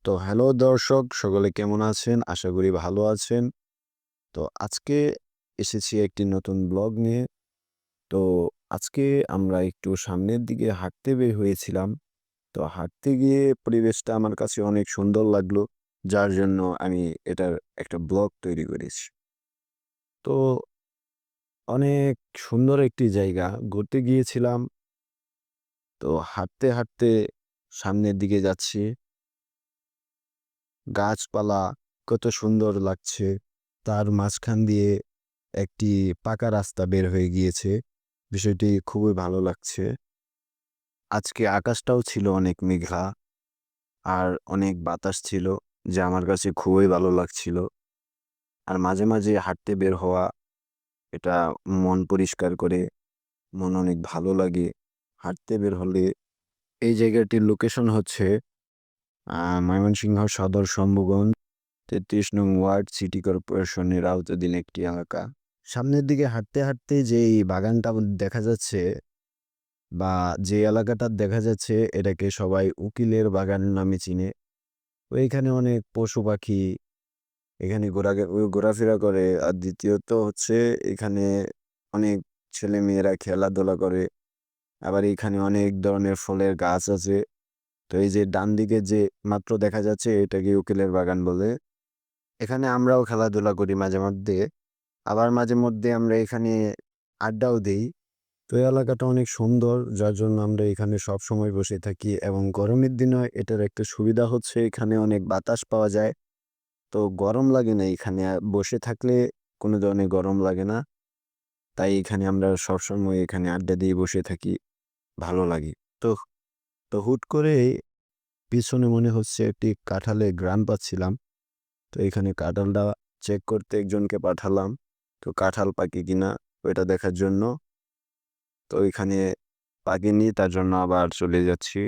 তো হ্যালো দর্শক, সকলে কেমন আছেন? আশা করি ভালো আছেন। তো আজকে এসেছি একটি নতুন ব্লগ নিয়ে। তো আজকে আমরা একটু সামনের দিকে হাঁটতে বের হয়েছিলাম। তো হাঁটতে গিয়ে পরিবেশটা আমার কাছে অনেক সুন্দর লাগলো। যার জন্য আমি এটার একটা ব্লগ তৈরি করেছি। তো অনেক সুন্দর একটি জায়গা ঘুরতে গিয়েছিলাম। তো হাঁটতে সামনের দিকে যাচ্ছি। গাছপালা কত সুন্দর লাগছে। তার মাঝখান দিয়ে একটি পাকা রাস্তা বের হয়ে গিয়েছে। বিষয়টি খুবই ভালো লাগছে। আজকে আকাশটাও ছিল অনেক মেঘলা আর অনেক বাতাস ছিল, যা আমার কাছে খুবই ভালো লাগছিল। আর মাঝে মাঝে হাঁটতে বের হওয়া, এটা মন পরিষ্কার করে, মন অনেক ভালো লাগে। হাঁটতে বের হলে এই জায়গাটির লোকেশন হচ্ছে ময়মনসিংহ সদর শম্ভুগঞ্জ ৩৩ নং ওয়ার্ড সিটি কর্পোরেশনের আওতাধীন একটি এলাকা। সামনের দিকে হাঁটতে যে এই বাগানটা দেখা যাচ্ছে বা যে এলাকাটা দেখা যাচ্ছে এটাকে সবাই উকিলের বাগান নামে চিনে। তো এখানে অনেক পশু পাখি এখানে ঘোরাফেরা করে। আর দ্বিতীয়ত হচ্ছে এখানে অনেক ছেলেমেয়েরা খেলাধুলা করে। আবার এখানে অনেক ধরনের ফলের গাছ আছে। তো এই যে ডান দিকে যে মাত্র দেখা যাচ্ছে এটাকে উকিলের বাগান বলে। এখানে আমরাও খেলাধুলা করি মাঝে মধ্যে। আবার মাঝে মধ্যে আমরা এখানে আড্ডাও দেই। তো এই এলাকাটা অনেক সুন্দর, যার জন্য আমরা এখানে সবসময় বসে থাকি এবং গরমের দিনে এটার একটা সুবিধা হচ্ছে এখানে অনেক বাতাস পাওয়া যায়। তো গরম লাগে না এখানে বসে থাকলে, কোনো ধরনের গরম লাগে না। তাই এখানে আমরা সবসময় এখানে আড্ডা দিয়ে বসে থাকি, ভালো লাগে। তো তো হুট করে পিছনে মনে হচ্ছে একটি কাঁঠালের ঘ্রাণ পাচ্ছিলাম। তো এখানে কাঁঠালটা চেক করতে একজনকে পাঠালাম। তো কাঁঠাল পাকে কিনা ওইটা দেখার জন্য। তো এখানে পাকেনি, তার জন্য আবার চলে যাচ্ছি।